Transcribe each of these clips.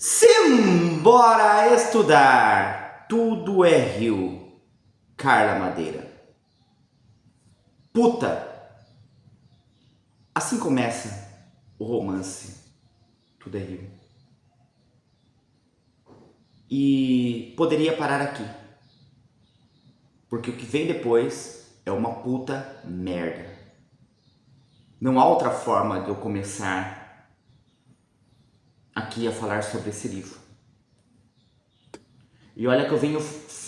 Simbora estudar! Tudo é rio. Carla Madeira. Puta! Assim começa o romance Tudo é Rio. E poderia parar aqui, porque o que vem depois é uma puta merda. Não há outra forma de eu começar aqui a falar sobre esse livro. E olha que eu venho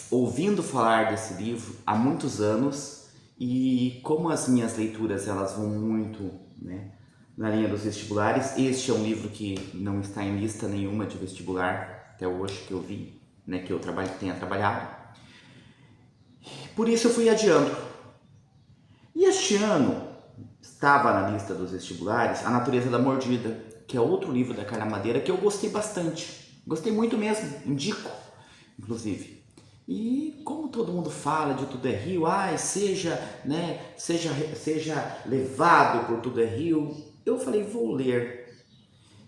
ouvindo falar desse livro há muitos anos, e como as minhas leituras elas vão muito, né, na linha dos vestibulares, este é um livro que não está em lista nenhuma de vestibular até hoje que eu vi, né, que eu tenha trabalhado. Por isso eu fui adiando. E este ano estava na lista dos vestibulares A Natureza da Mordida, que é outro livro da Carla Madeira que eu gostei bastante. Gostei muito mesmo, indico, inclusive. E como todo mundo fala de Tudo é Rio, seja levado por Tudo é Rio, eu falei, vou ler.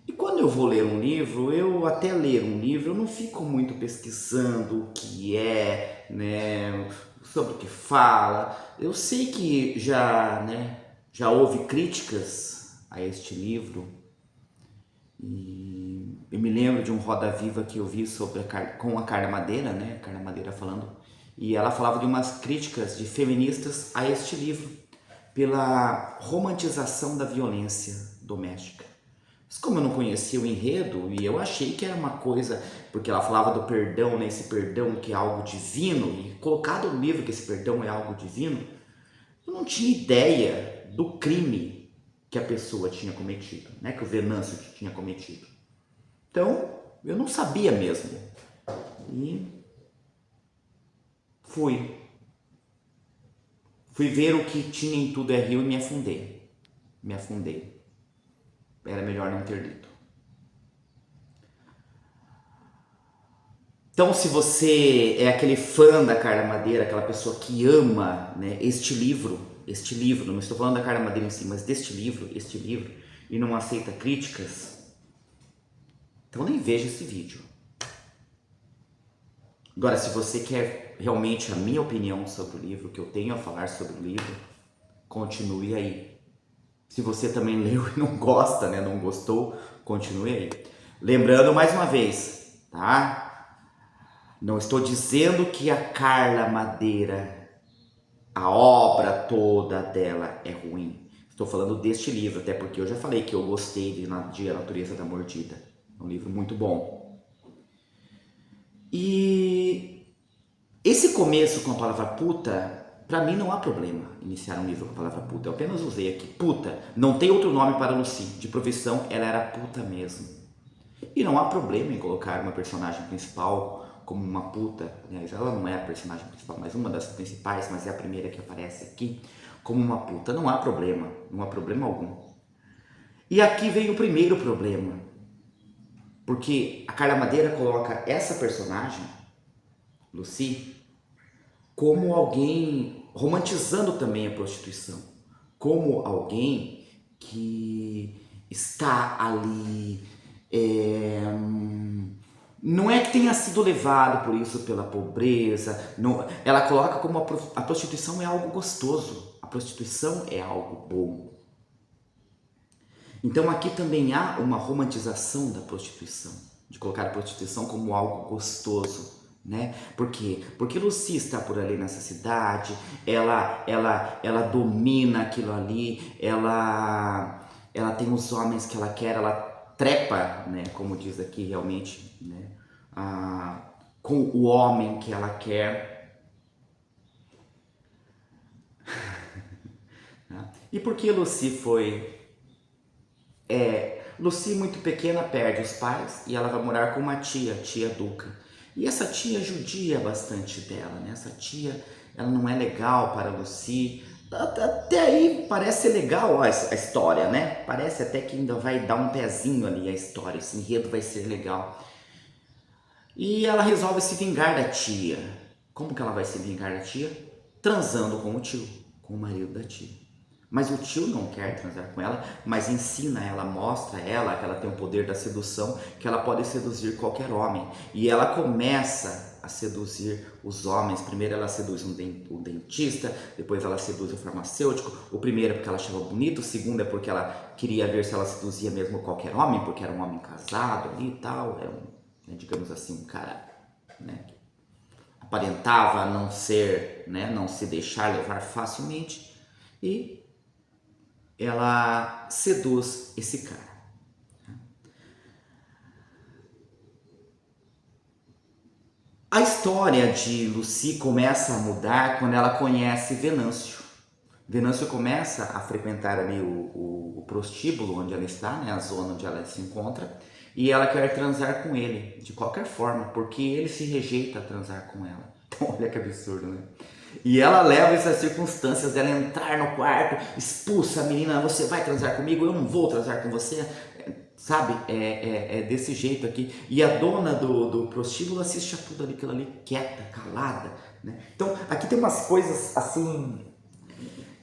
E quando eu vou ler um livro, até ler um livro, eu não fico muito pesquisando o que é, né, sobre o que fala. Eu sei que já houve críticas a este livro, e eu me lembro de um Roda Viva que eu vi com a Carla Madeira, né, Carla Madeira falando, e ela falava de umas críticas de feministas a este livro, pela romantização da violência doméstica. Mas como eu não conhecia o enredo, e eu achei que era uma coisa, porque ela falava do perdão, né, esse perdão que é algo divino, e colocado no livro que esse perdão é algo divino, eu não tinha ideia do crime que a pessoa tinha cometido, né, que o Venâncio tinha cometido. Então, eu não sabia mesmo. E fui ver o que tinha em Tudo é Rio e me afundei. Era melhor não ter lido. Então, se você é aquele fã da Carla Madeira, aquela pessoa que ama, né, este livro, não estou falando da Carla Madeira em si, mas este livro, e não aceita críticas, então nem veja esse vídeo. Agora, se você quer realmente a minha opinião sobre o livro, o que eu tenho a falar sobre o livro, continue aí. Se você também leu e não gosta, né, não gostou, continue aí. Lembrando mais uma vez, tá? Não estou dizendo que a Carla Madeira, a obra toda dela é ruim. Estou falando deste livro, até porque eu já falei que eu gostei de A Natureza da Mordida. É um livro muito bom. E esse começo com a palavra puta, pra mim não há problema iniciar um livro com a palavra puta. Eu apenas usei aqui, puta. Não tem outro nome para Lucy. De profissão, ela era puta mesmo. E não há problema em colocar uma personagem principal como uma puta. Aliás, ela não é a personagem principal, mas uma das principais, mas é a primeira que aparece aqui, como uma puta. Não há problema algum. E aqui vem o primeiro problema. Porque a Carla Madeira coloca essa personagem, Lucy, como alguém romantizando também a prostituição, como alguém que está ali, não é que tenha sido levado por isso pela pobreza, não, ela coloca como a prostituição é algo gostoso, a prostituição é algo bom. Então aqui também há uma romantização da prostituição, de colocar a prostituição como algo gostoso, né? Por quê? Porque Lucy está por ali nessa cidade, ela domina aquilo ali, ela tem os homens que ela quer, ela trepa, né? Como diz aqui realmente, né? Com o homem que ela quer. E por que Lucy foi... Lucy, muito pequena, perde os pais e ela vai morar com uma tia Duca. E essa tia judia bastante dela, né? Essa tia, ela não é legal para Lucy. Até aí parece ser legal a história, né? Parece até que ainda vai dar um pezinho ali a história, esse enredo vai ser legal. E ela resolve se vingar da tia. Como que ela vai se vingar da tia? Transando com o tio, com o marido da tia. Mas o tio não quer transar com ela, mas ensina ela, mostra ela que ela tem o poder da sedução, que ela pode seduzir qualquer homem. E ela começa a seduzir os homens. Primeiro ela seduz um dentista, depois ela seduz o farmacêutico. O primeiro é porque ela achava bonito, o segundo é porque ela queria ver se ela seduzia mesmo qualquer homem, porque era um homem casado ali e tal, era um, digamos assim, um cara, né, que aparentava não ser, né, não se deixar levar facilmente. E ela seduz esse cara. A história de Lucy começa a mudar quando ela conhece Venâncio. Venâncio começa a frequentar ali o prostíbulo onde ela está, né, a zona onde ela se encontra, e ela quer transar com ele, de qualquer forma, porque ele se rejeita a transar com ela. Então, olha que absurdo, né? E ela leva essas circunstâncias dela entrar no quarto, expulsa a menina, você vai transar comigo? Eu não vou transar com você. Sabe, é desse jeito aqui. E a dona do prostíbulo assiste a tudo aquilo ali quieta, calada, né? Então, aqui tem umas coisas assim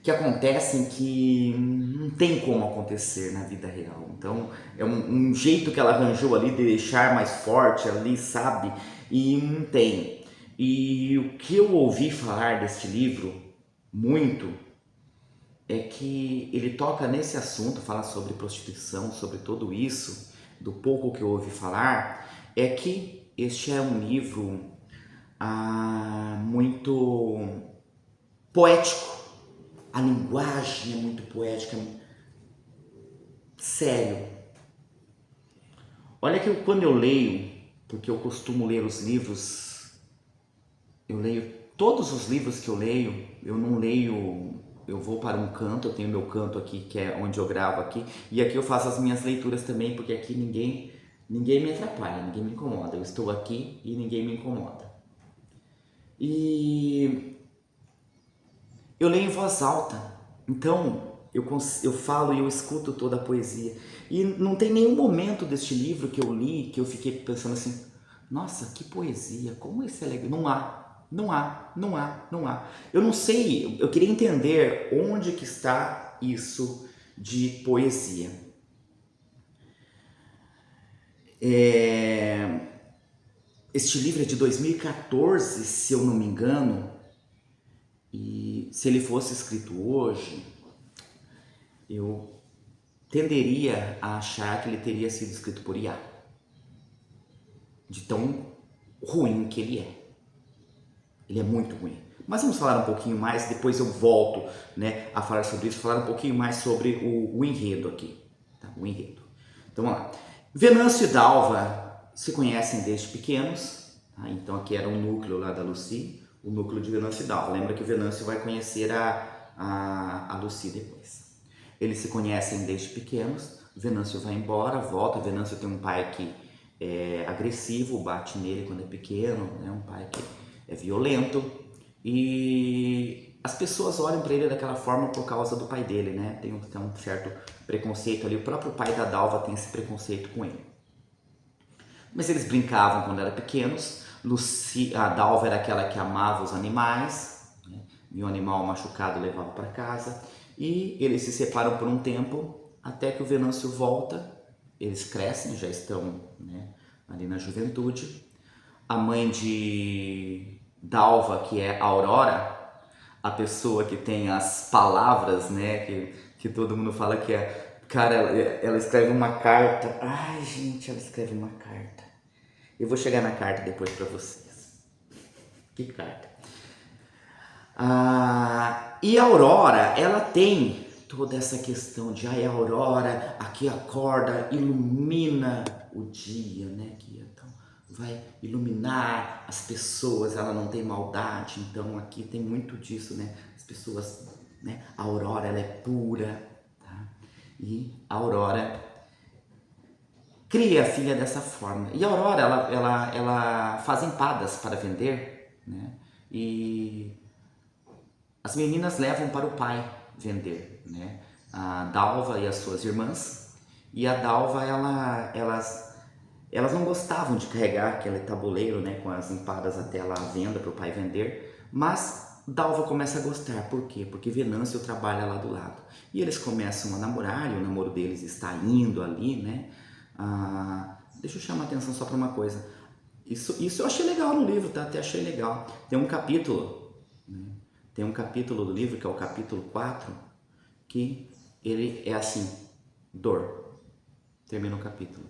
que acontecem que não tem como acontecer na vida real. Então, é um jeito que ela arranjou ali de deixar mais forte ali, sabe? E não tem. E o que eu ouvi falar deste livro, muito, é que ele toca nesse assunto, fala sobre prostituição, sobre tudo isso, do pouco que eu ouvi falar, é que este é um livro muito poético. A linguagem é muito poética, sério. Olha que quando eu leio, porque eu costumo ler os livros, eu leio todos os livros que eu leio, eu não leio, eu vou para um canto, eu tenho meu canto aqui, que é onde eu gravo aqui, e aqui eu faço as minhas leituras também, porque aqui ninguém me atrapalha, ninguém me incomoda, eu estou aqui e ninguém me incomoda. E eu leio em voz alta, então eu falo e eu escuto toda a poesia. E não tem nenhum momento deste livro que eu li que eu fiquei pensando assim, nossa, que poesia, como isso é legal. Não há, não há, não há, não há. Eu não sei, eu queria entender onde que está isso de poesia. Este livro é de 2014, se eu não me engano, e se ele fosse escrito hoje, eu tenderia a achar que ele teria sido escrito por IA, de tão ruim que ele é. Ele é muito ruim. Mas vamos falar um pouquinho mais, depois eu volto, né, a falar sobre isso, falar um pouquinho mais sobre o enredo aqui. Tá? O enredo. Então vamos lá. Venâncio e Dalva se conhecem desde pequenos, tá? Então aqui era um núcleo lá da Lucy, o núcleo de Venâncio e Dalva. Lembra que o Venâncio vai conhecer a Lucy depois. Eles se conhecem desde pequenos, Venâncio vai embora, volta. Venâncio tem um pai que é agressivo, bate nele quando é pequeno, né? Um pai que é violento, e as pessoas olham para ele daquela forma por causa do pai dele, né? Tem um certo preconceito ali, o próprio pai da Dalva tem esse preconceito com ele. Mas eles brincavam quando eram pequenos. A Dalva era aquela que amava os animais, né? E um animal machucado levava para casa. E eles se separam por um tempo, até que o Venâncio volta. Eles crescem, já estão, né, ali na juventude. A mãe de Dalva, que é Aurora, a pessoa que tem as palavras, né, que todo mundo fala que é... Cara, ela escreve uma carta. Ai, gente, ela escreve uma carta. Eu vou chegar na carta depois para vocês. Que carta? E a Aurora, ela tem toda essa questão de a Aurora aqui acorda, ilumina o dia, né? Que então vai iluminar as pessoas, ela não tem maldade, então aqui tem muito disso, né? As pessoas, né? A Aurora, ela é pura, tá? E a Aurora cria a filha dessa forma. E a Aurora, ela faz empadas para vender, né? E as meninas levam para o pai vender, né? A Dalva e as suas irmãs. E a Dalva, elas não gostavam de carregar aquele tabuleiro, né, com as empadas até lá à venda para o pai vender, mas Dalva começa a gostar, por quê? Porque Venâncio trabalha lá do lado. E eles começam a namorar, e o namoro deles está indo ali, né? Deixa eu chamar a atenção só para uma coisa. Isso eu achei legal no livro, tá? Até achei legal. Tem um capítulo, né? Tem um capítulo do livro, que é o capítulo 4, que ele é assim, dor. Termina o capítulo.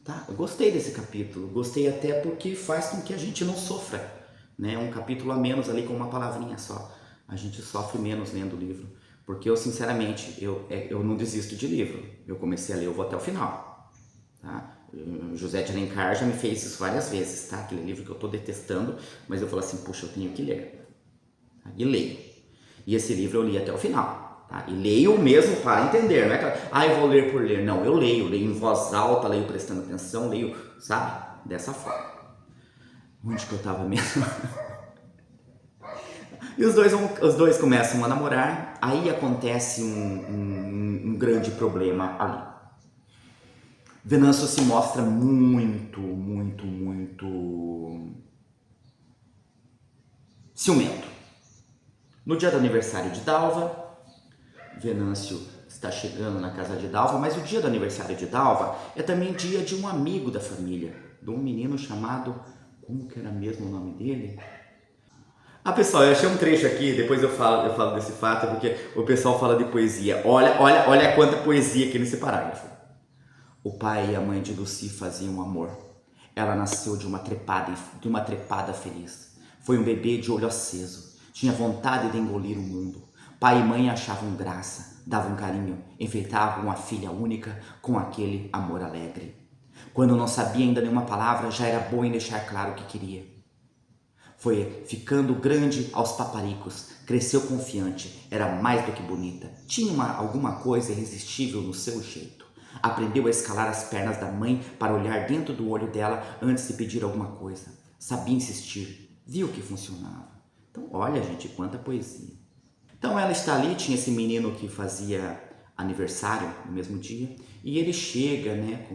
Tá? Eu gostei desse capítulo, gostei até porque faz com que a gente não sofra, né? Um capítulo a menos ali com uma palavrinha só. A gente sofre menos lendo o livro. Porque eu, sinceramente, eu não desisto de livro. Eu comecei a ler, eu vou até o final. Tá? José de Alencar já me fez isso várias vezes, tá? Aquele livro que eu tô detestando, mas eu falo assim, puxa, eu tenho que ler. Tá? E leio. E esse livro eu li até o final. Tá? E leio mesmo para entender, não é que eu vou ler por ler. Não, eu leio em voz alta, leio prestando atenção, leio, sabe? Dessa forma. Onde que eu tava mesmo? E os dois começam a namorar, aí acontece um grande problema ali. Venâncio se mostra muito ciumento. No dia do aniversário de Dalva, Venâncio está chegando na casa de Dalva, mas o dia do aniversário de Dalva é também dia de um amigo da família, de um menino chamado, como que era mesmo o nome dele? Pessoal, eu achei um trecho aqui, depois eu falo desse fato, porque o pessoal fala de poesia. Olha quanta poesia aqui nesse parágrafo. O pai e a mãe de Lucy faziam amor. Ela nasceu de uma trepada feliz. Foi um bebê de olho aceso. Tinha vontade de engolir o mundo. Pai e mãe achavam graça, davam carinho, enfeitavam a filha única com aquele amor alegre. Quando não sabia ainda nenhuma palavra, já era boa em deixar claro o que queria. Foi ficando grande aos paparicos, cresceu confiante, era mais do que bonita, tinha alguma coisa irresistível no seu jeito. Aprendeu a escalar as pernas da mãe para olhar dentro do olho dela antes de pedir alguma coisa. Sabia insistir, viu que funcionava. Então olha, gente, quanta poesia. Então ela está ali, tinha esse menino que fazia aniversário no mesmo dia, e ele chega, né,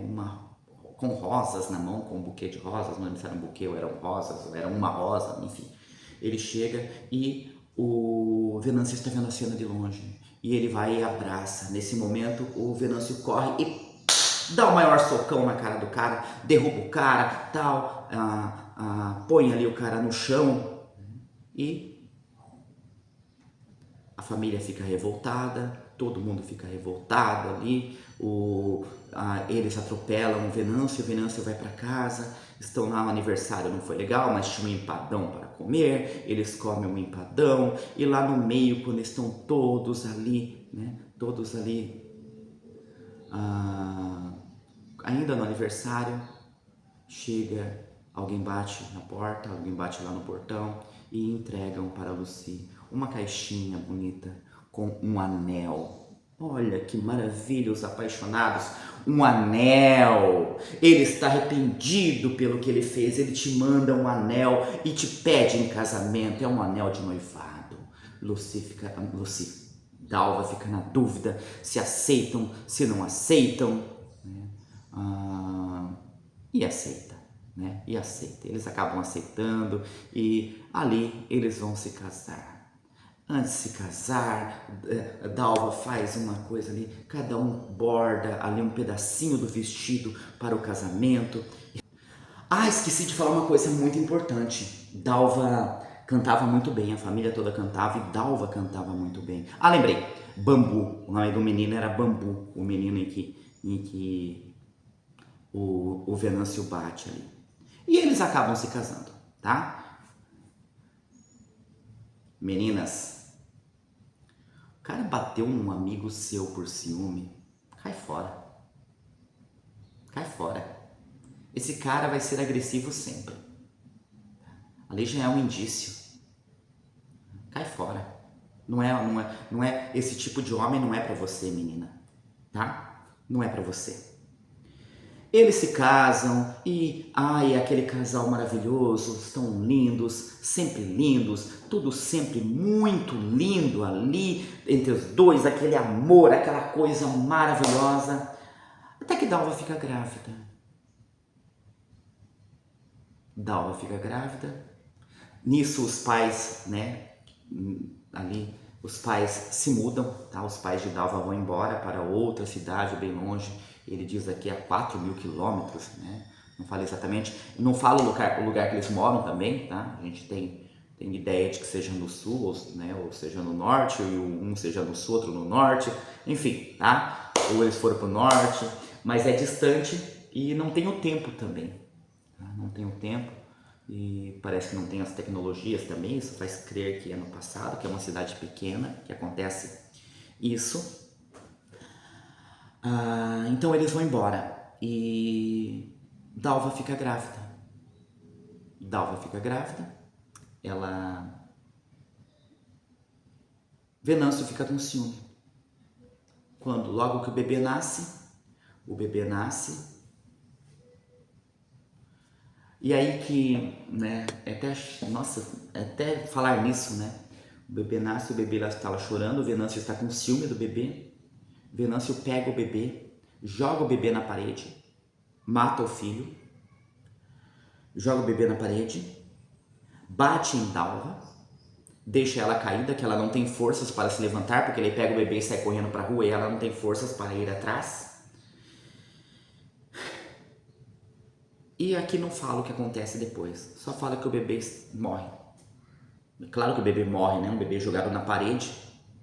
com rosas na mão, com um buquê de rosas, não lembro se era um buquê ou eram rosas, ou era uma rosa, enfim. Ele chega e o Venâncio está vendo a cena de longe, e ele vai e abraça. Nesse momento, o Venâncio corre e dá o maior socão na cara do cara, derruba o cara, tal, põe ali o cara no chão, e a família fica revoltada, todo mundo fica revoltado ali, eles atropelam o Venâncio vai para casa, estão lá no aniversário, não foi legal, mas tinha um empadão para comer, eles comem um empadão, e lá no meio, quando estão todos ali, né, ainda no aniversário, chega, alguém bate na porta, alguém bate lá no portão e entregam para Lucy uma caixinha bonita com um anel. Olha que maravilha, os apaixonados, um anel. Ele está arrependido pelo que ele fez, ele te manda um anel e te pede em casamento, é um anel de noivado. Dalva fica na dúvida se aceitam, se não aceitam, né? E aceita, né? E aceita. Eles acabam aceitando e ali eles vão se casar. Antes de se casar, Dalva faz uma coisa ali, cada um borda ali um pedacinho do vestido para o casamento. Esqueci de falar uma coisa muito importante. Dalva cantava muito bem, a família toda cantava e Dalva cantava muito bem. Lembrei, Bambu, o nome do menino era Bambu, o menino em que o Venâncio bate ali. E eles acabam se casando, tá? Meninas, o cara bateu num amigo seu por ciúme, cai fora. Cai fora. Esse cara vai ser agressivo sempre. Ali já é um indício. Cai fora. Não é esse tipo de homem, não é pra você, menina, tá? Não é pra você. Eles se casam e, aquele casal maravilhoso, estão lindos, tudo sempre muito lindo ali entre os dois, aquele amor, aquela coisa maravilhosa, até que Dalva fica grávida. Nisso os pais, né, ali os pais se mudam, tá? Os pais de Dalva vão embora para outra cidade bem longe. Ele diz aqui a 4.000 quilômetros, né? Não fala exatamente, não fala o lugar que eles moram também, tá? A gente tem ideia de que seja no sul, ou seja no norte, ou um seja no sul, outro no norte, enfim, tá? Ou eles foram para o norte, mas é distante e não tem o tempo também, tá? Não tem o tempo e parece que não tem as tecnologias também, isso faz crer que é no passado, que é uma cidade pequena, que acontece isso. Então eles vão embora e Dalva fica grávida. Venâncio fica com ciúme. Quando logo que o bebê nasce, e aí que, né, até falar nisso, né, o bebê nasce, o bebê está lá chorando, o Venâncio está com ciúme do bebê, Venâncio pega o bebê, joga o bebê na parede, mata o filho, joga o bebê na parede, bate em Dalva, deixa ela caída, que ela não tem forças para se levantar, porque ele pega o bebê e sai correndo para a rua e ela não tem forças para ir atrás. E aqui não fala o que acontece depois, só fala que o bebê morre. Claro que o bebê morre, né? Um bebê jogado na parede,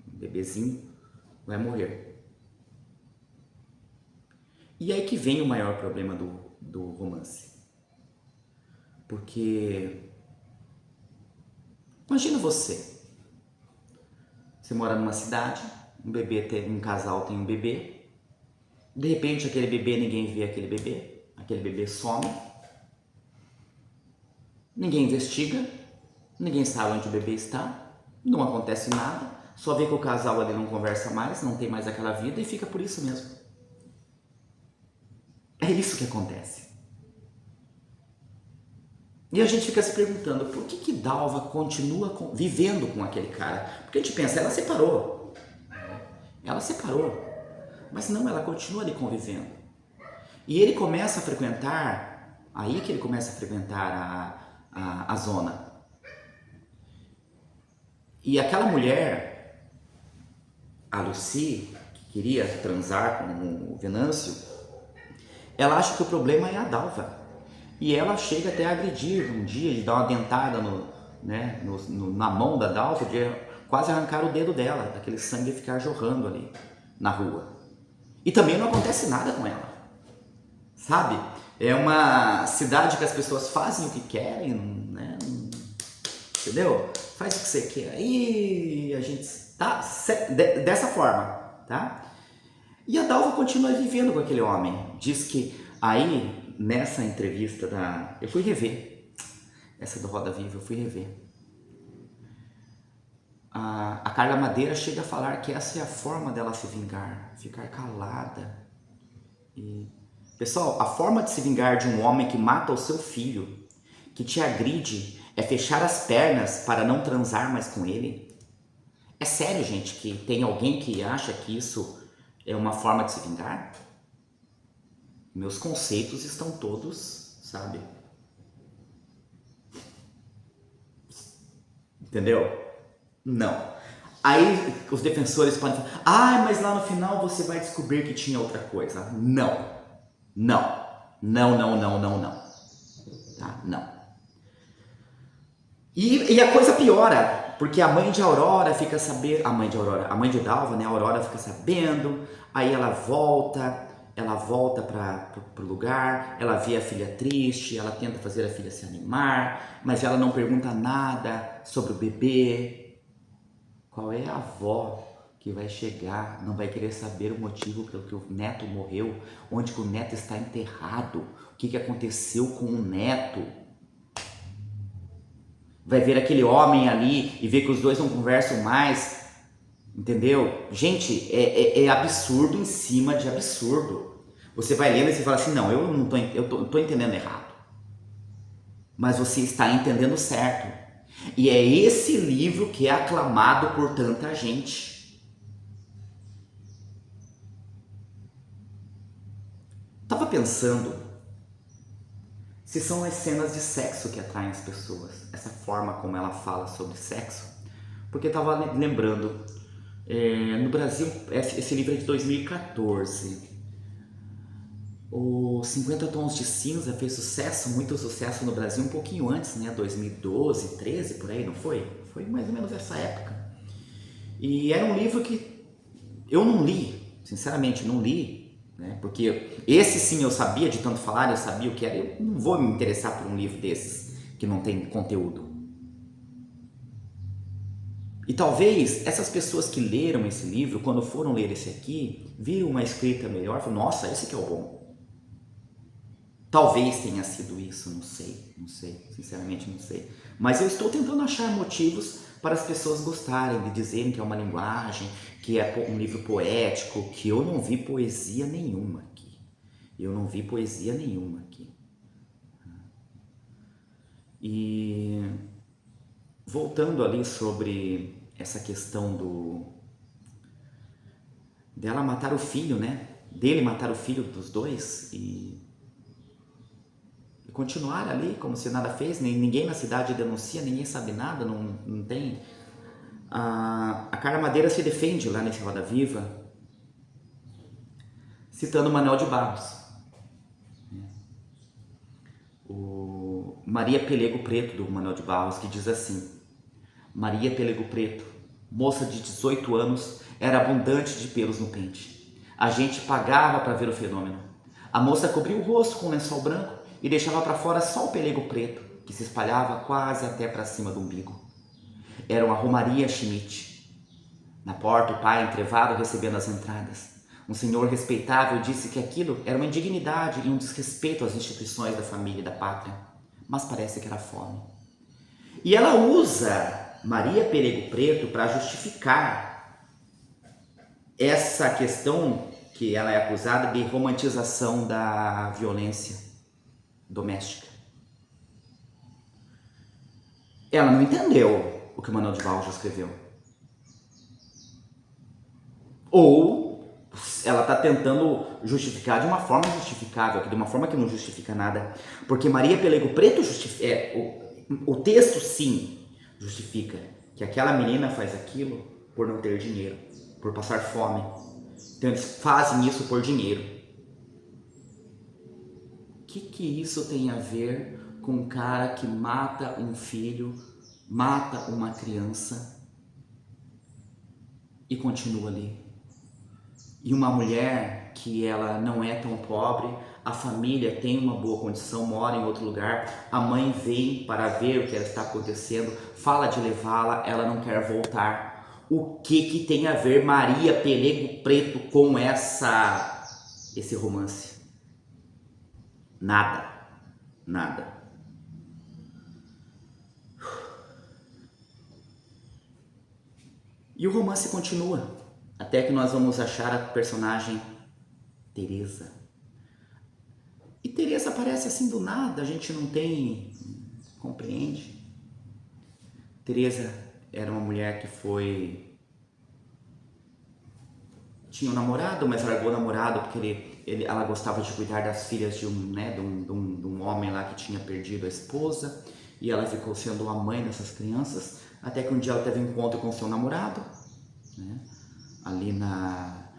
um bebezinho, vai morrer. E aí que vem o maior problema do romance. Porque imagina você mora numa cidade, um casal tem um bebê, de repente aquele bebê, ninguém vê aquele bebê some, ninguém investiga, ninguém sabe onde o bebê está, não acontece nada, só vê que o casal ali não conversa mais, não tem mais aquela vida e fica por isso mesmo. É isso que acontece. E a gente fica se perguntando, por que Dalva continua vivendo com aquele cara? Porque a gente pensa, ela separou, mas não, ela continua ali convivendo. E ele começa a frequentar, aí que ele começa a frequentar a zona. E aquela mulher, a Lucy, que queria transar com o Venâncio, ela acha que o problema é a Dalva. E ela chega até a agredir um dia, de dar uma dentada na mão da Dalva, de quase arrancar o dedo dela, daquele sangue ficar jorrando ali na rua. E também não acontece nada com ela, sabe? É uma cidade que as pessoas fazem o que querem, né? Entendeu? Faz o que você quer. E a gente tá dessa forma, tá? E a Dalva continua vivendo com aquele homem. Diz que aí, nessa entrevista eu fui rever essa do Roda Viva, eu fui rever. A Carla Madeira chega a falar que essa é a forma dela se vingar, ficar calada. E, pessoal, a forma de se vingar de um homem que mata o seu filho, que te agride, é fechar as pernas para não transar mais com ele? É sério, gente, que tem alguém que acha que isso é uma forma de se vingar? Meus conceitos estão todos, sabe? Entendeu? Não. Aí os defensores podem falar, mas lá no final você vai descobrir que tinha outra coisa. Não. Não. Não, não, não, não, não. Tá? Não. E a coisa piora, porque a mãe de Aurora fica sabendo, a mãe de Dalva, né, a Aurora fica sabendo, aí ela volta para o lugar, ela vê a filha triste, ela tenta fazer a filha se animar, mas ela não pergunta nada sobre o bebê. Qual é a avó que vai chegar, não vai querer saber o motivo pelo que o neto morreu, onde que o neto está enterrado, o que aconteceu com o neto? Vai ver aquele homem ali e ver que os dois não conversam mais, entendeu? Gente, é absurdo em cima de absurdo. Você vai lendo e você fala assim, não, eu não tô entendendo errado. Mas você está entendendo certo. E é esse livro que é aclamado por tanta gente. Tava pensando, se são as cenas de sexo que atraem as pessoas, essa forma como ela fala sobre sexo. Porque eu estava lembrando, no Brasil, esse livro é de 2014, o 50 Tons de Cinza fez sucesso, muito sucesso no Brasil um pouquinho antes, né? 2012, 13, por aí, não foi? Foi mais ou menos essa época. E era um livro que eu não li, sinceramente não li, né? Porque esse sim eu sabia, de tanto falar, eu sabia o que era. Eu não vou me interessar por um livro desses que não tem conteúdo. E talvez essas pessoas que leram esse livro, quando foram ler esse aqui, viram uma escrita melhor, falaram, nossa, esse que é o bom. Talvez tenha sido isso, não sei, sinceramente não sei. Mas eu estou tentando achar motivos para as pessoas gostarem, de dizerem que é uma linguagem, que é um livro poético, que eu não vi poesia nenhuma aqui. Eu não vi poesia nenhuma aqui. E voltando ali sobre essa questão dela matar o filho, né? Dele matar o filho dos dois e continuar ali como se nada fez, ninguém na cidade denuncia, ninguém sabe nada, não tem. A Carla Madeira se defende lá nesse Roda Viva, citando Manuel de Barros. O Maria Pelego Preto, do Manuel de Barros, que diz assim: Maria Pelego Preto, moça de 18 anos, era abundante de pelos no pente. A gente pagava para ver o fenômeno. A moça cobria o rosto com um lençol branco e deixava para fora só o pelego preto, que se espalhava quase até para cima do umbigo. Era uma Romaria Schmidt. Na porta, o pai entrevado recebendo as entradas. Um senhor respeitável disse que aquilo era uma indignidade e um desrespeito às instituições da família e da pátria. Mas parece que era fome. E ela usa Maria Pelego Preto para justificar essa questão que ela é acusada de romantização da violência doméstica. Ela não entendeu o que o Manuel de Barros escreveu. Ou ela está tentando justificar de uma forma justificável, de uma forma que não justifica nada. Porque Maria Pelego Preto justifica, o texto sim justifica que aquela menina faz aquilo por não ter dinheiro, por passar fome. Então eles fazem isso por dinheiro. O que isso tem a ver com um cara que mata um filho, mata uma criança e continua ali? E uma mulher que ela não é tão pobre, a família tem uma boa condição, mora em outro lugar, a mãe vem para ver o que está acontecendo, fala de levá-la, ela não quer voltar. O que tem a ver Maria Pelego Preto com esse romance? Nada, nada. E o romance continua, até que nós vamos achar a personagem Teresa. E Teresa aparece assim do nada, a gente não compreende. Teresa era uma mulher que tinha um namorado, mas largou o namorado porque ela gostava de cuidar das filhas de um homem lá que tinha perdido a esposa, e ela ficou sendo a mãe dessas crianças, até que um dia ela teve um encontro com seu namorado, né, ali na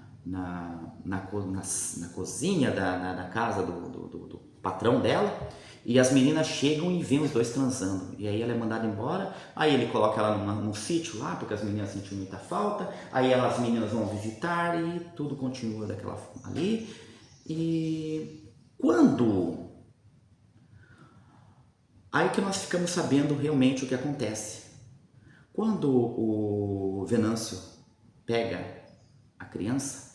cozinha da casa do patrão dela, e as meninas chegam e vêem os dois transando, e aí ela é mandada embora, aí ele coloca ela num sítio lá, porque as meninas sentiam muita falta, aí as meninas vão visitar e tudo continua daquela forma ali. E aí que nós ficamos sabendo realmente o que acontece. Quando o Venâncio pega a criança,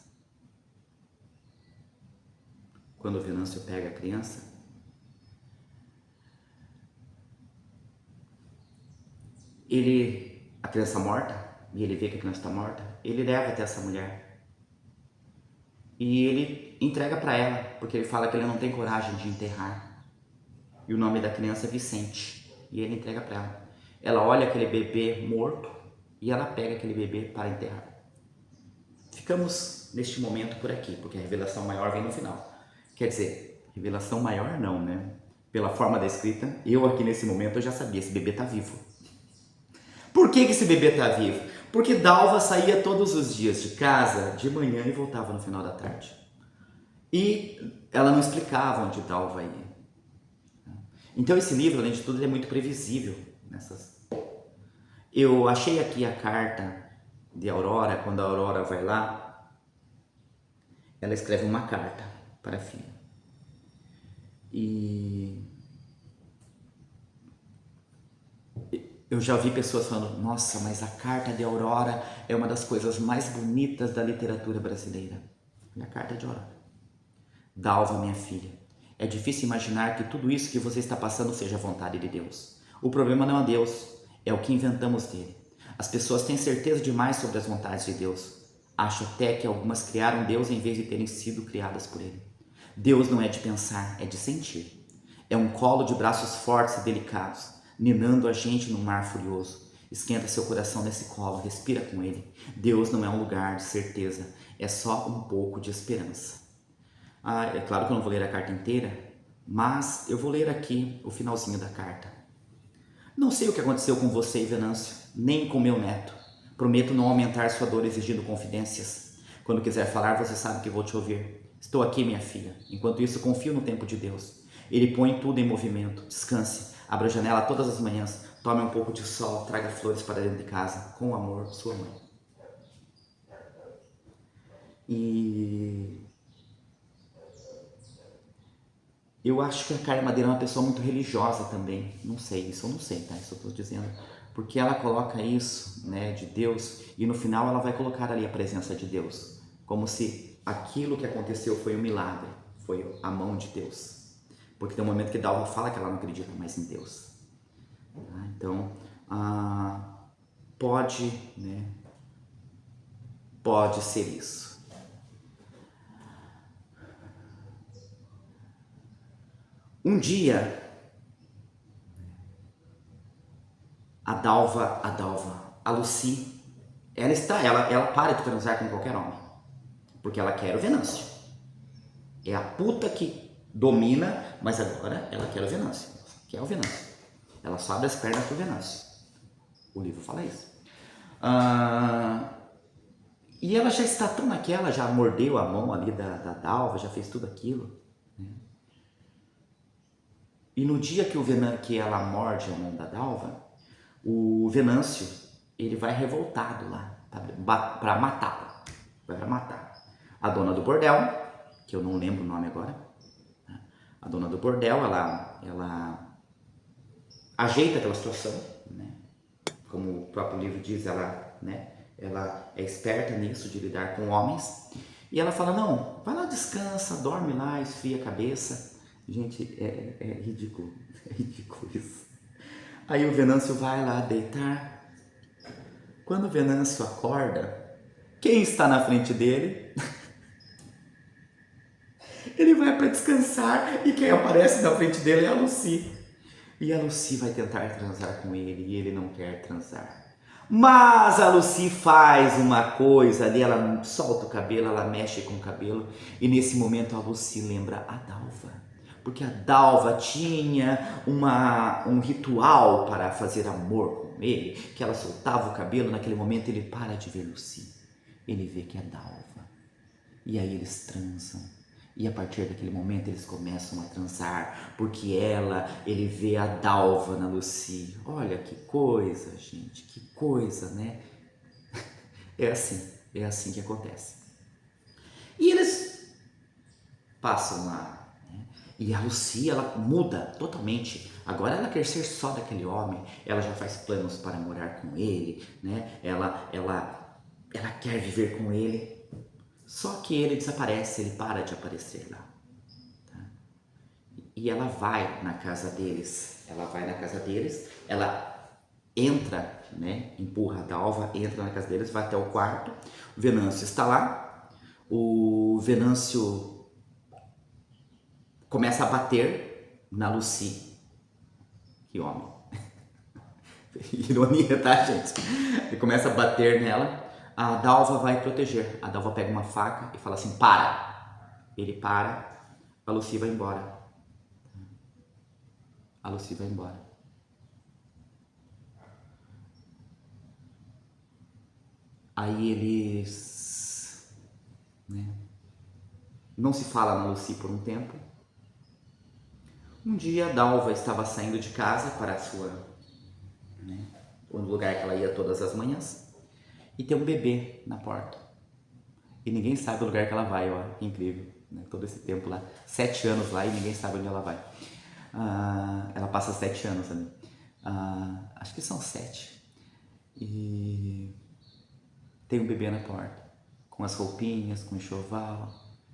a criança morta, e ele vê que a criança está morta, ele leva até essa mulher e ele entrega para ela, porque ele fala que ele não tem coragem de enterrar, e o nome da criança é Vicente, e ele entrega para ela. Ela olha aquele bebê morto e ela pega aquele bebê para enterrar. Ficamos neste momento por aqui, porque a revelação maior vem no final. Quer dizer, revelação maior não, né? pela forma da escrita, eu aqui nesse momento eu já sabia, esse bebê está vivo. Por que esse bebê está vivo? Porque Dalva saía todos os dias de casa de manhã e voltava no final da tarde. E ela não explicava onde Dalva ia. Então esse livro, além de tudo, ele é muito previsível. Eu achei aqui a carta de Aurora. Quando a Aurora vai lá, ela escreve uma carta para a filha. E eu já vi pessoas falando, nossa, mas a carta de Aurora é uma das coisas mais bonitas da literatura brasileira. E a carta de Aurora. Dalva, minha filha, é difícil imaginar que tudo isso que você está passando seja a vontade de Deus. O problema não é Deus, é o que inventamos dele. As pessoas têm certeza demais sobre as vontades de Deus. Acho até que algumas criaram Deus em vez de terem sido criadas por ele. Deus não é de pensar, é de sentir. É um colo de braços fortes e delicados, ninando a gente num mar furioso. Esquenta seu coração nesse colo, respira com ele. Deus não é um lugar de certeza, é só um pouco de esperança. É claro que eu não vou ler a carta inteira, mas eu vou ler aqui o finalzinho da carta. Não sei o que aconteceu com você, Venâncio, nem com meu neto. Prometo não aumentar sua dor exigindo confidências. Quando quiser falar, você sabe que vou te ouvir. Estou aqui, minha filha. Enquanto isso, confio no tempo de Deus. Ele põe tudo em movimento. Descanse. Abra a janela todas as manhãs. Tome um pouco de sol. Traga flores para dentro de casa. Com amor, sua mãe. E eu acho que a Carla Madeira é uma pessoa muito religiosa também. Não sei, isso eu não sei, tá? Isso eu estou dizendo. Porque ela coloca isso, né, de Deus, e no final ela vai colocar ali a presença de Deus. Como se aquilo que aconteceu foi um milagre, foi a mão de Deus. Porque tem um momento que Dalva fala que ela não acredita mais em Deus. Então, pode, né, pode ser isso. Um dia, a Lucy, ela para de transar com qualquer homem, porque ela quer o Venâncio. É a puta que domina, mas agora ela quer o Venâncio. Quer o Venâncio. Ela só abre as pernas pro Venâncio. O livro fala isso. E ela já está tão naquela, já mordeu a mão ali da Dalva, já fez tudo aquilo. Né? E no dia que ela morde a mão da Dalva, o Venâncio, ele vai revoltado lá para matá-la. Vai para matar. A dona do bordel, que eu não lembro o nome agora, a dona do bordel, ela ajeita aquela situação, né? Como o próprio livro diz, ela é esperta nisso, de lidar com homens, e ela fala, não, vai lá, descansa, dorme lá, esfria a cabeça. Gente, é ridículo isso. Aí o Venâncio vai lá deitar. Quando o Venâncio acorda, quem está na frente dele? Ele vai para descansar e quem aparece na frente dele é a Lucy. E a Lucy vai tentar transar com ele e ele não quer transar. Mas a Lucy faz uma coisa ali, ela solta o cabelo, ela mexe com o cabelo e nesse momento a Lucy lembra a Dalva. Porque a Dalva tinha um ritual para fazer amor com ele, que ela soltava o cabelo, naquele momento ele para de ver Lucy. Ele vê que é Dalva. E aí eles transam. E a partir daquele momento eles começam a transar, porque ele vê a Dalva na Lucy. Olha que coisa, gente, que coisa, né? É assim que acontece. E eles passam lá. E a Lucy, ela muda totalmente. Agora ela quer ser só daquele homem. Ela já faz planos para morar com ele, né? Ela quer viver com ele. Só que ele desaparece, ele para de aparecer lá. Tá? E ela vai na casa deles. Ela entra, né? Empurra a Dalva, entra na casa deles, vai até o quarto. O Venâncio está lá. O Venâncio começa a bater na Lucy. Que homem. Ironia, tá, gente? Ele começa a bater nela. A Dalva vai proteger. A Dalva pega uma faca e fala assim, para. Ele para. A Lucy vai embora. A Lucy vai embora. Aí eles, né, não se fala na Lucy por um tempo. Um dia a Dalva estava saindo de casa para a sua, né, o lugar que ela ia todas as manhãs, e tem um bebê na porta. E ninguém sabe o lugar que ela vai, ó, incrível, né? Todo esse tempo lá, 7 anos lá e ninguém sabe onde ela vai. Ela passa 7 anos ali. Acho que são 7. E tem um bebê na porta, com as roupinhas, com o enxoval,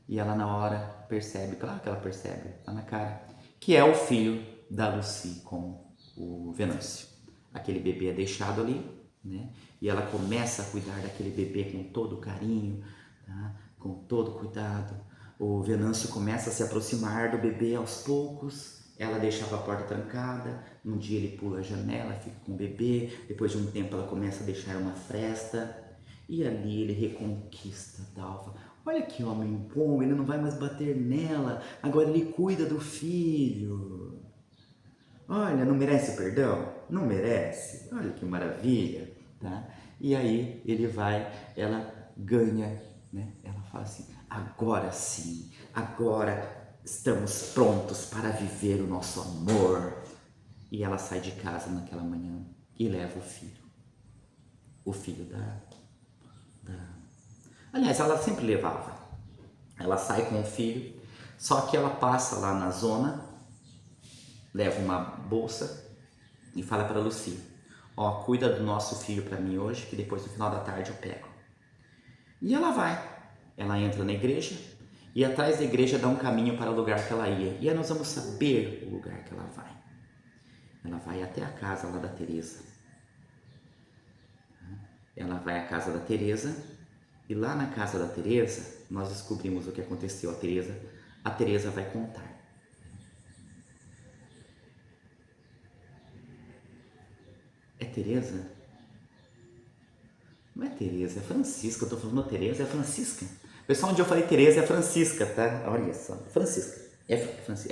e ela na hora percebe, claro que ela percebe, tá na cara, que é o filho da Lucy com o Venâncio. Aquele bebê é deixado ali, né? E ela começa a cuidar daquele bebê com todo carinho, tá? Com todo cuidado. O Venâncio começa a se aproximar do bebê aos poucos. Ela deixava a porta trancada, um dia ele pula a janela, fica com o bebê, depois de um tempo ela começa a deixar uma fresta, e ali ele reconquista a Dalva. Olha que homem bom, ele não vai mais bater nela, agora ele cuida do filho. Olha, não merece perdão? Não merece? Olha que maravilha, tá? E aí ele vai, ela ganha, né? Ela fala assim, agora sim, agora estamos prontos para viver o nosso amor. E ela sai de casa naquela manhã e leva o filho Aliás, ela sempre levava. Ela sai com o filho, só que ela passa lá na zona, leva uma bolsa e fala para Lucy, ó, cuida do nosso filho para mim hoje, que depois no final da tarde eu pego. E ela vai, ela entra na igreja e atrás da igreja dá um caminho para o lugar que ela ia. E aí nós vamos saber o lugar que ela vai. Ela vai até a casa lá da Teresa. Ela vai à casa da Teresa e lá na casa da Teresa nós descobrimos o que aconteceu. A Teresa vai contar. É Teresa? Não é Teresa, é Francisca. Eu tô falando Teresa, é Francisca. Pessoal, onde eu falei Teresa é Francisca, tá? Olha só, Francisca. É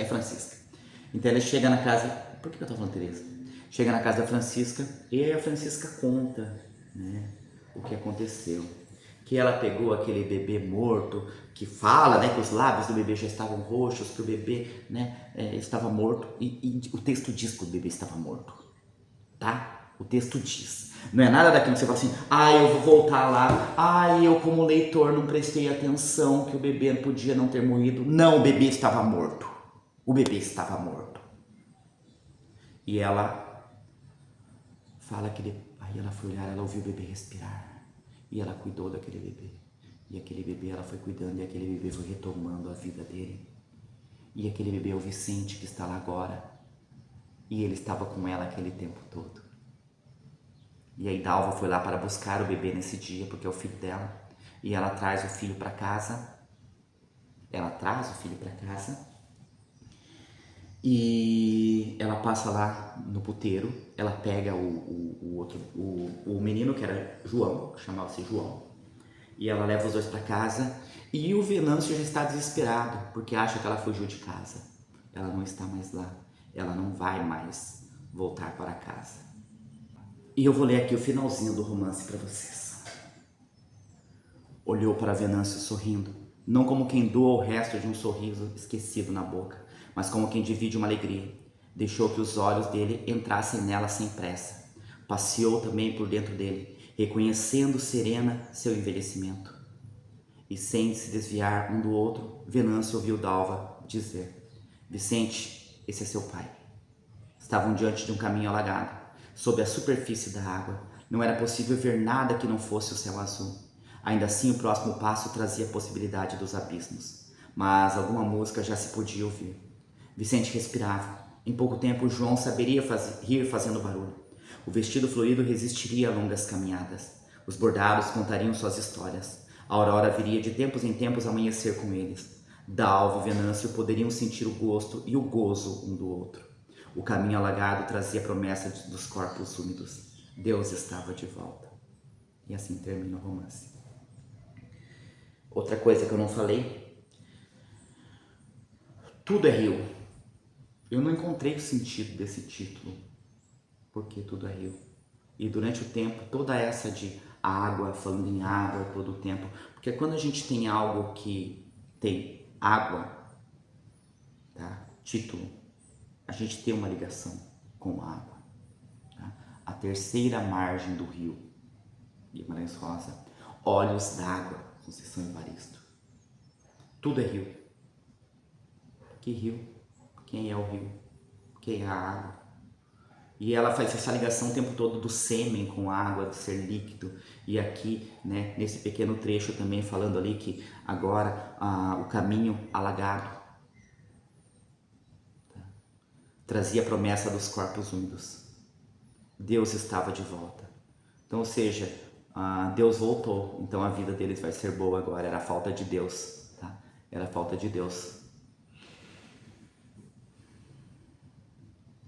Francisca. Então ela chega na casa. Por que eu tô falando Teresa? Chega na casa da Francisca e aí a Francisca conta, né, o que aconteceu. Que ela pegou aquele bebê morto, que fala, né, que os lábios do bebê já estavam roxos, que o bebê, né, estava morto, e o texto diz que o bebê estava morto, tá? O texto diz. Não é nada daquilo que você fala assim, eu vou voltar lá, eu como leitor não prestei atenção que o bebê podia não ter morrido. Não, o bebê estava morto. O bebê estava morto. E ela fala que aí ela foi olhar, ela ouviu o bebê respirar. E ela cuidou daquele bebê. E aquele bebê ela foi cuidando, e aquele bebê foi retomando a vida dele. E aquele bebê é o Vicente que está lá agora. E ele estava com ela aquele tempo todo. E aí Dalva foi lá para buscar o bebê nesse dia, porque é o filho dela. E ela traz o filho para casa. Ela traz o filho para casa. E ela passa lá no puteiro. Ela pega o menino que era João, chamava-se João. E ela leva os dois para casa. E o Venâncio já está desesperado, porque acha que ela fugiu de casa. Ela não está mais lá. Ela não vai mais voltar para casa. E eu vou ler aqui o finalzinho do romance para vocês. Olhou para Venâncio sorrindo, não como quem doa o resto de um sorriso esquecido na boca, mas como quem divide uma alegria. Deixou que os olhos dele entrassem nela sem pressa. Passeou também por dentro dele, reconhecendo serena seu envelhecimento. E sem se desviar um do outro, Venâncio ouviu Dalva dizer, Vicente, esse é seu pai. Estavam diante de um caminho alagado. Sob a superfície da água, não era possível ver nada que não fosse o céu azul. Ainda assim, o próximo passo trazia a possibilidade dos abismos. Mas alguma música já se podia ouvir. Vicente respirava. Em pouco tempo, João saberia rir fazendo barulho. O vestido florido resistiria a longas caminhadas. Os bordados contariam suas histórias. A aurora viria de tempos em tempos amanhecer com eles. Dalva e Venâncio poderiam sentir o gosto e o gozo um do outro. O caminho alagado trazia a promessa dos corpos úmidos. Deus estava de volta. E assim termina o romance. Outra coisa que eu não falei. Tudo é rio. Eu não encontrei o sentido desse título, porque tudo é rio. E durante o tempo, toda essa de água, falando em água todo o tempo, porque quando a gente tem algo que tem água, tá? Título, a gente tem uma ligação com a água. Tá? A terceira margem do rio, Guimarães Rosa, Olhos d'Água, Conceição Evaristo. Tudo é rio. Que rio? Quem é o rio? Quem é a água? E ela faz essa ligação o tempo todo do sêmen com a água, do ser líquido. E aqui, né, nesse pequeno trecho também falando ali que agora o caminho alagado, tá? Trazia a promessa dos corpos úmidos. Deus estava de volta. Então, ou seja, Deus voltou, então a vida deles vai ser boa agora. Era a falta de Deus, tá? Era a falta de Deus.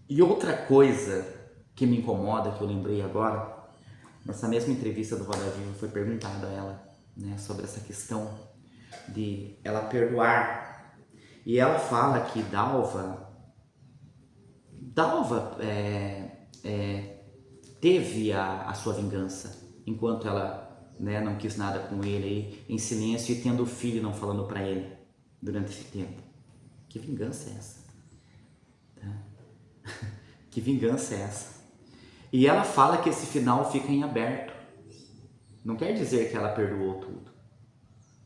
E outra coisa que me incomoda, que eu lembrei agora, nessa mesma entrevista do Roda Viva foi perguntado a ela, né, sobre essa questão de ela perdoar. E ela fala que Dalva teve a sua vingança, enquanto ela, né, não quis nada com ele, em silêncio, e tendo o filho não falando para ele durante esse tempo. Que vingança é essa? Tá? Que vingança é essa? E ela fala que esse final fica em aberto. Não quer dizer que ela perdoou tudo.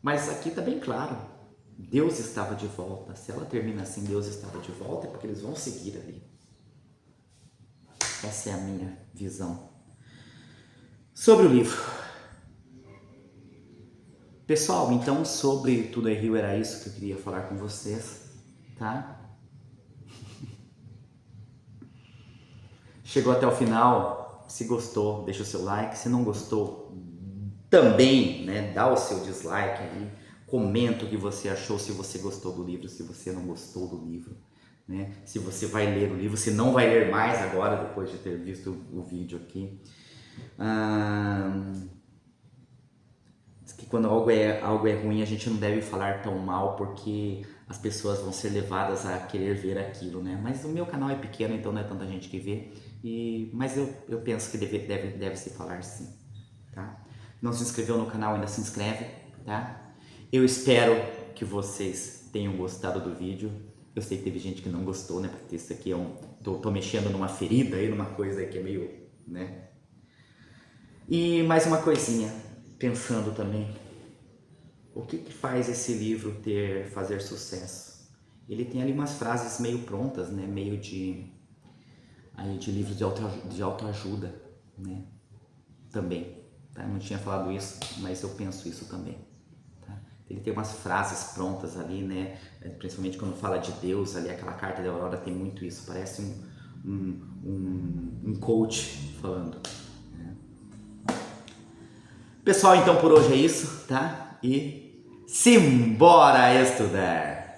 Mas aqui está bem claro. Deus estava de volta. Se ela termina assim, Deus estava de volta, é porque eles vão seguir ali. Essa é a minha visão sobre o livro. Pessoal, então sobre Tudo é Rio era isso que eu queria falar com vocês, tá? Chegou até o final, se gostou, deixa o seu like, se não gostou, também, né, dá o seu dislike aí, comenta o que você achou, se você gostou do livro, se você não gostou do livro, né, se você vai ler o livro, se não vai ler mais agora, depois de ter visto o vídeo aqui. Diz que quando algo é ruim, a gente não deve falar tão mal, porque as pessoas vão ser levadas a querer ver aquilo, né? Mas o meu canal é pequeno, então não é tanta gente que vê, mas eu penso que deve se falar sim, tá? Não se inscreveu no canal, ainda se inscreve, tá? Eu espero que vocês tenham gostado do vídeo. Eu sei que teve gente que não gostou, né? Porque isso aqui tô mexendo numa ferida aí, numa coisa que é meio, né? E mais uma coisinha, pensando também, o que faz esse livro fazer sucesso? Ele tem ali umas frases meio prontas, né? Meio de livros de autoajuda, né? Também, tá? Eu não tinha falado isso, mas eu penso isso também, tá? Ele tem umas frases prontas ali, né? Principalmente quando fala de Deus ali, aquela carta da Aurora tem muito isso, parece um coach falando, né? Pessoal, então por hoje é isso, tá? E simbora estudar!